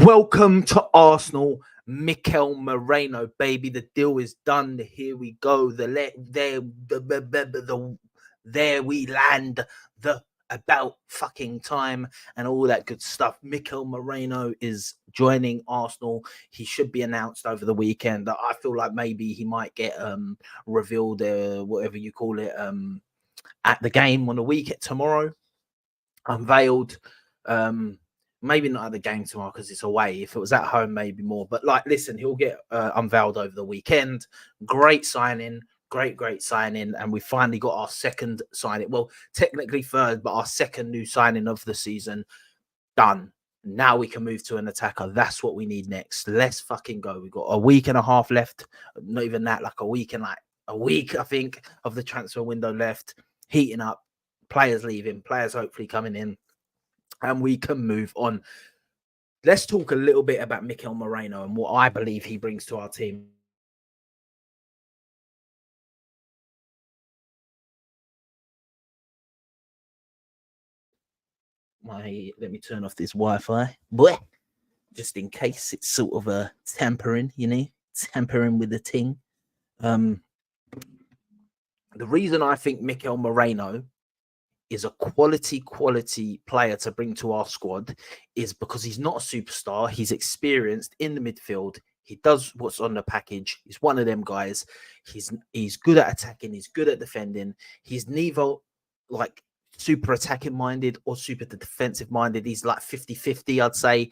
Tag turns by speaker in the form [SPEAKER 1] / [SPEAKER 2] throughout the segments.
[SPEAKER 1] Welcome to Arsenal, Mikel Merino, baby. The deal is done. Here we go. There we land. The about fucking time and all that good stuff. Mikel Merino is joining Arsenal. He should be announced over the weekend. I feel like maybe he might get revealed, whatever you call it, at the game on the weekend tomorrow. Unveiled. Maybe not at the game tomorrow because it's away. If it was at home, maybe more. But like, listen, he'll get unveiled over the weekend. Great signing, great signing, and we finally got our second signing. Well, technically third, but our second new signing of the season done. Now we can move to an attacker. That's what we need next. Let's fucking go. We've got a week and a half left. Not even that, like a week, I think, of the transfer window left. Heating up. Players leaving. Players hopefully coming in. And we can move on. Let's talk a little bit about Mikel Merino and what I believe he brings to our team. Let me turn off this Wi-Fi, just in case it's sort of tampering, tampering with the ting. The reason I think Mikel Merino is a quality player to bring to our squad is because he's not a superstar. He's experienced in the midfield. He does what's on the package. He's one of them guys. He's good at attacking. He's good at defending. He's neither like super attacking minded or super defensive minded. He's like 50-50, I'd say.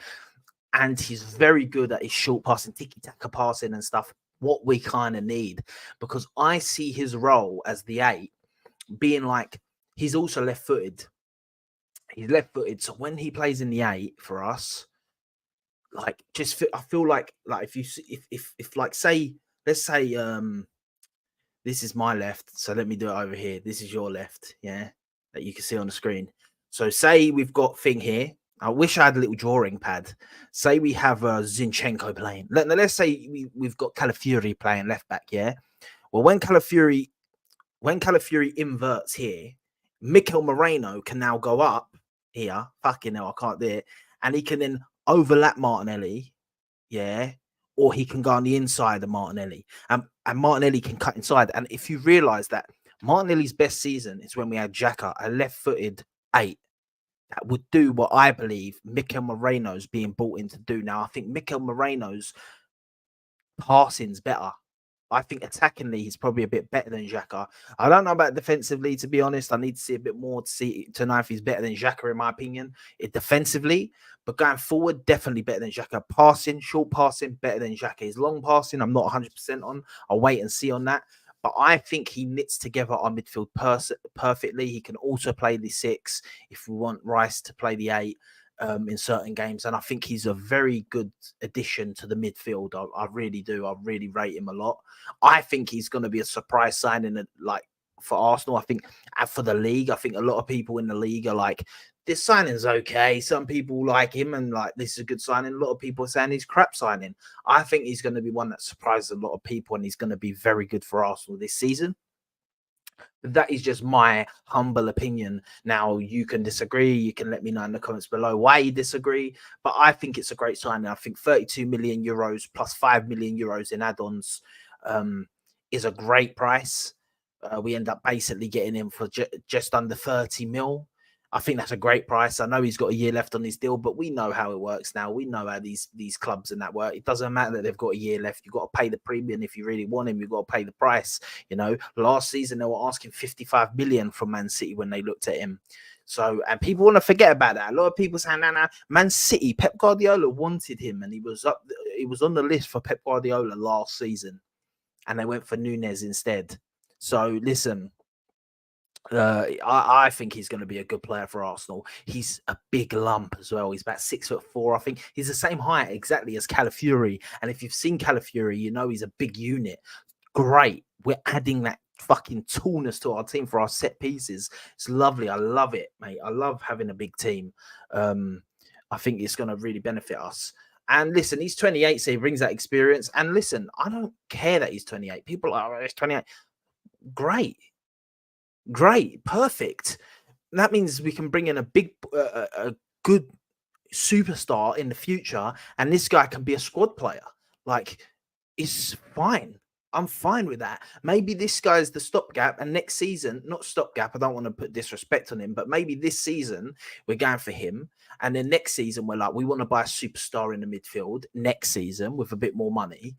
[SPEAKER 1] And he's very good at his short passing, tiki-taka passing and stuff, what we kind of need. Because I see his role as the 8 being like, he's also left-footed. He's left-footed, so when he plays in the 8 for us, like, I feel like if like say, let's say this is my left, so let me do it over here. This is your left, yeah, that you can see on the screen. So say we've got thing here. I wish I had a little drawing pad. Say we have Zinchenko playing. Let's say we've got Calafiori playing left back, yeah. Well, when Calafiori inverts here, Mikel Merino can now go up here. Fucking hell, I can't do it. And he can then overlap Martinelli, yeah, or he can go on the inside of Martinelli. And Martinelli can cut inside. And if you realise that Martinelli's best season is when we had Xhaka, a left-footed 8, that would do what I believe Mikel Merino's being brought in to do. Now, I think Mikel Merino's passing's better. I think attackingly, he's probably a bit better than Xhaka. I don't know about defensively, to be honest. I need to see a bit more to know if he's better than Xhaka, in my opinion, defensively. But going forward, definitely better than Xhaka. Passing, short passing, better than Xhaka. His long passing, I'm not 100% on. I'll wait and see on that. But I think he knits together our midfield perfectly. He can also play the 6 if we want Rice to play the 8. In certain games, and I think he's a very good addition to the midfield. I really do. I really rate him a lot. I think he's going to be a surprise signing, like for Arsenal. I think for the league, I think a lot of people in the league are like, this signing's okay. Some people like him and like, this is a good signing. A lot of people are saying he's crap signing. I think he's going to be one that surprises a lot of people, and he's going to be very good for Arsenal this season. That is just my humble opinion. Now, you can disagree. You can let me know in the comments below why you disagree. But I think it's a great signing. I think 32 million euros plus 5 million euros in add-ons is a great price. We end up basically getting him for just under 30 mil. I think that's a great price. I know he's got a year left on his deal, but we know how it works now. We know how these clubs and that work. It doesn't matter that they've got a year left. You've got to pay the premium if you really want him. You've got to pay the price. Last season they were asking 55 million from Man City when they looked at him. So, and people want to forget about that. A lot of people saying, no, Man City, Pep Guardiola wanted him, and he was on the list for Pep Guardiola last season, and they went for Nunez instead. So, listen. I think he's going to be a good player for Arsenal. He's a big lump as well. He's about 6'4". I think he's the same height exactly as Calafiori. And if you've seen Calafiori, you know he's a big unit. Great. We're adding that fucking tallness to our team for our set pieces. It's lovely. I love it, mate. I love having a big team. I think it's going to really benefit us. And listen, he's 28, so he brings that experience. And listen, I don't care that he's 28. People are, he's 28. Great, perfect. That means we can bring in a good superstar in the future, and this guy can be a squad player. Like, it's fine. I'm fine with that. Maybe this guy's the stopgap, and next season, not stopgap, I don't want to put disrespect on him, but maybe this season we're going for him. And then next season, we're like, we want to buy a superstar in the midfield next season with a bit more money.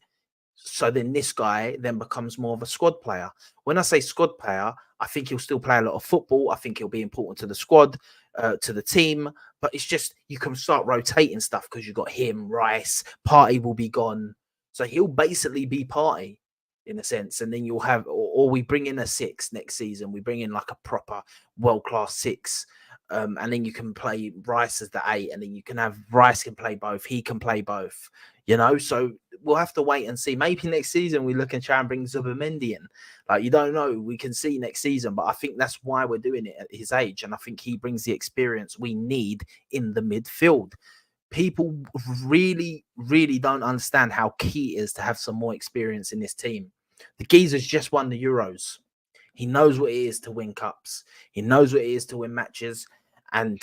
[SPEAKER 1] So then this guy then becomes more of a squad player. When I say squad player, I think he'll still play a lot of football. I think he'll be important to the squad, to the team. But it's just you can start rotating stuff because you've got him, Rice, Party will be gone. So he'll basically be Party in a sense. And then you'll have, or we bring in a 6 next season. We bring in like a proper world-class 6. And then you can play Rice as the 8, and then you can have Rice can play both. He can play both, so we'll have to wait and see. Maybe next season we look and try and bring Zubimendi in. Like, you don't know. We can see next season, but I think that's why we're doing it at his age. And I think he brings the experience we need in the midfield. People really, really don't understand how key it is to have some more experience in this team. The geezer's just won the Euros. He knows what it is to win cups. He knows what it is to win matches. And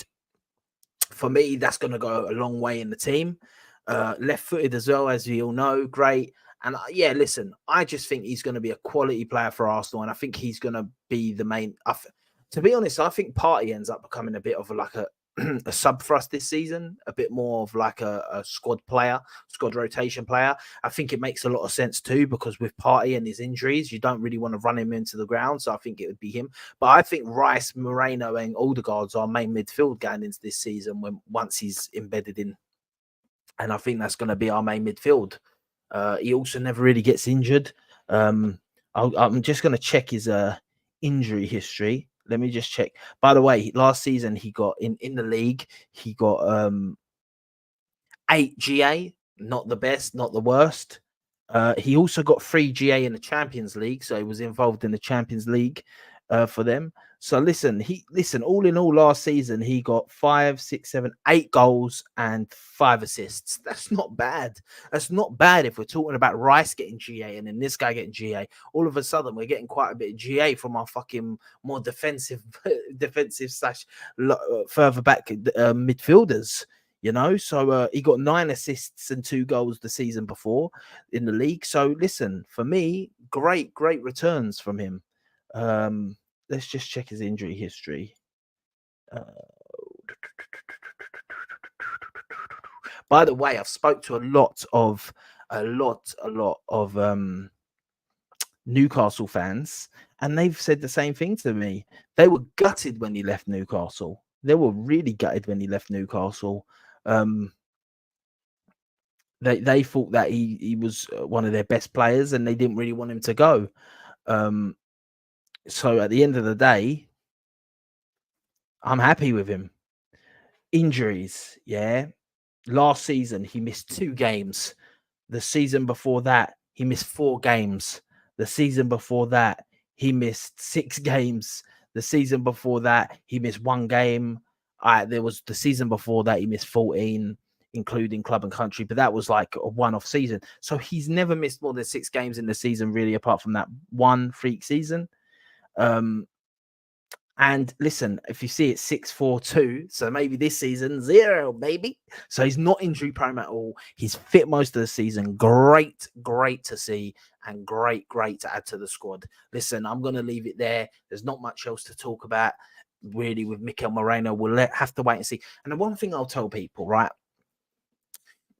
[SPEAKER 1] for me, that's going to go a long way in the team. Left-footed as well, as we all know, great. And yeah, listen, I just think he's going to be a quality player for Arsenal, and I think he's going to be the main. To be honest, I think Partey ends up becoming a bit of a sub for us this season, a bit more of like a squad player, squad rotation player. I think it makes a lot of sense too, because with Partey and his injuries, you don't really want to run him into the ground. So I think it would be him. But I think Rice, Moreno, and Odegaard's our main midfield going into this season once he's embedded in. And I think that's going to be our main midfield. He also never really gets injured. I'm just going to check his injury history. Let me just check. By the way, last season he got in the league, he got 8 GA, not the best, not the worst. He also got 3 GA in the Champions League, so he was involved in the Champions League for them. So listen, all in all, last season he got 5, 6, 7, 8 goals and 5 assists. That's not bad. That's not bad if we're talking about Rice getting GA and then this guy getting GA. All of a sudden, we're getting quite a bit of GA from our fucking more defensive slash further back midfielders. So he got 9 assists and 2 goals the season before in the league. So listen, for me, great returns from him. Let's just check his injury history. By the way, I've spoke to a lot of Newcastle fans, and they've said the same thing to me. They were gutted when he left Newcastle. They were really gutted when he left Newcastle. They thought that he was one of their best players, and they didn't really want him to go. So at the end of the day, I'm happy with him. Injuries, yeah. Last season, he missed 2 games. The season before that, he missed 4 games. The season before that, he missed 6 games. The season before that, he missed 1 game. There was the season before that, he missed 14, including club and country, but that was like a one-off season. So he's never missed more than 6 games in the season, really, apart from that one freak season. And listen, if you see it 6-4-2, so maybe this season 0, baby. So he's not injury prone at all. He's fit most of the season. Great to see, and great to add to the squad. Listen, I'm going to leave it there. There's not much else to talk about really with Mikel Merino. We'll have to wait and see. And the one thing I'll tell people, right?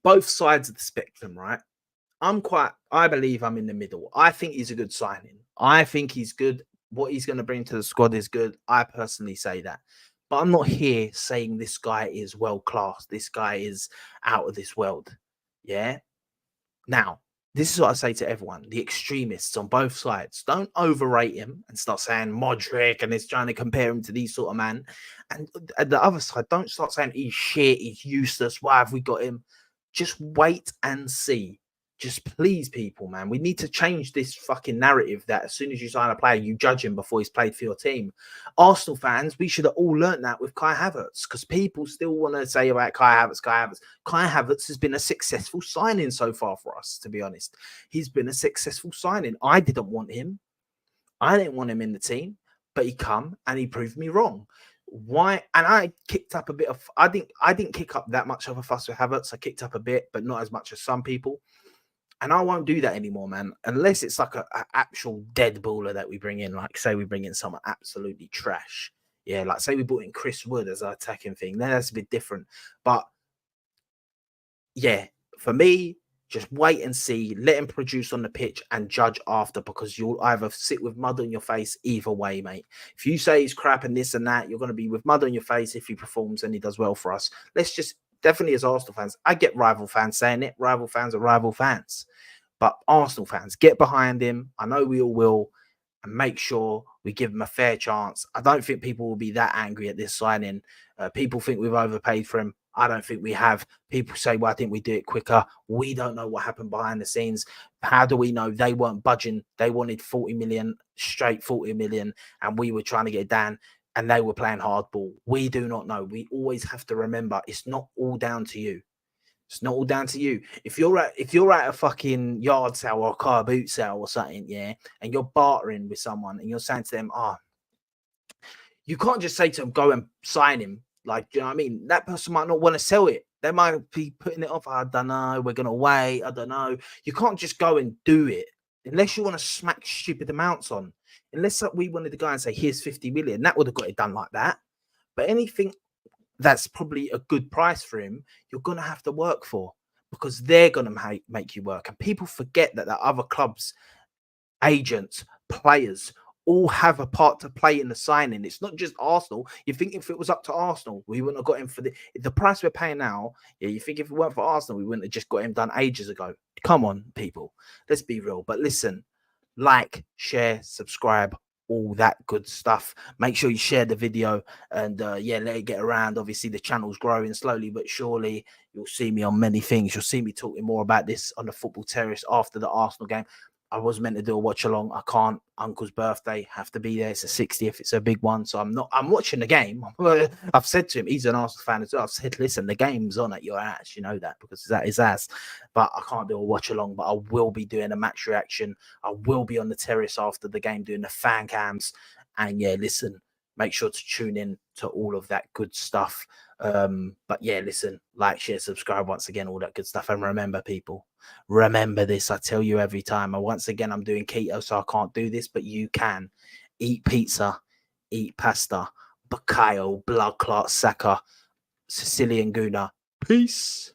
[SPEAKER 1] Both sides of the spectrum, right? I believe I'm in the middle. I think he's a good signing. I think he's good. What he's going to bring to the squad is good. I personally say that. But I'm not here saying this guy is world-class. This guy is out of this world. Yeah? Now, this is what I say to everyone. The extremists on both sides. Don't overrate him and start saying Modric and it's trying to compare him to these sort of men. And at the other side, don't start saying he's shit, he's useless. Why have we got him? Just wait and see. Just please, people, man. We need to change this fucking narrative that as soon as you sign a player, you judge him before he's played for your team. Arsenal fans, we should have all learned that with Kai Havertz, because people still want to say about Kai Havertz. Kai Havertz has been a successful signing so far for us, to be honest. He's been a successful signing. I didn't want him. I didn't want him in the team, but he come and he proved me wrong. why? And I kicked up a bit of. I didn't kick up that much of a fuss with Havertz. I kicked up a bit, but not as much as some people. And I won't do that anymore, man, unless it's like a actual dead baller that we bring in. Like, say we bring in someone absolutely trash. Yeah, like say we brought in Chris Wood as our attacking thing. Then that's a bit different. But yeah, for me, just wait and see, let him produce on the pitch and judge after, because you'll either sit with mud on your face either way, mate. If you say he's crap and this and that, you're going to be with mud on your face if he performs and he does well for us. Let's just, definitely as Arsenal fans, I get rival fans saying it. Rival fans are rival fans. But Arsenal fans, get behind him. I know we all will. And make sure we give him a fair chance. I don't think people will be that angry at this signing. People think we've overpaid for him. I don't think we have. People say, well, I think we do it quicker. We don't know what happened behind the scenes. How do we know? They weren't budging. They wanted 40 million, straight 40 million, and we were trying to get it down, and they were playing hardball. We do not know. We always have to remember, it's not all down to you. It's not all down to you. If you're at a fucking yard sale or a car boot sale or something, yeah, and you're bartering with someone and you're saying to them, you can't just say to them, go and sign him. Like, you know what I mean? That person might not want to sell it. They might be putting it off. I don't know. We're going to wait. I don't know. You can't just go and do it unless you want to smack stupid amounts on. Unless we wanted to go and say, here's 50 million. That would have got it done like that. But anything that's probably a good price for him, you're going to have to work for, because they're going to make you work. And people forget that other clubs, agents, players, all have a part to play in the signing. It's not just Arsenal. You think if it was up to Arsenal, we wouldn't have got him for the price we're paying now. Yeah, you think if it weren't for Arsenal, we wouldn't have just got him done ages ago. Come on, people. Let's be real. But listen, like, share, subscribe, all that good stuff. Make sure you share the video and yeah, let it get around. Obviously the channel's growing slowly but surely. You'll see me on many things. You'll see me talking more about this on the Football Terrace after the Arsenal game. I was meant to do a watch along. I can't. Uncle's birthday, have to be there. It's a 60th. It's a big one. So I'm watching the game. I've said to him, he's an Arsenal fan as well. I've said, listen, the game's on at your ass. You know that, because that is ass. But I can't do a watch along. But I will be doing a match reaction. I will be on the terrace after the game doing the fan cams. And yeah, listen, make sure to tune in to all of that good stuff. But yeah, listen, like, share, subscribe, once again, all that good stuff. And remember, people, remember this. I tell you every time. And once again, I'm doing keto, so I can't do this, but you can. Eat pizza, eat pasta, Bakayo, blood clot, Saka, Sicilian Gooner. Peace.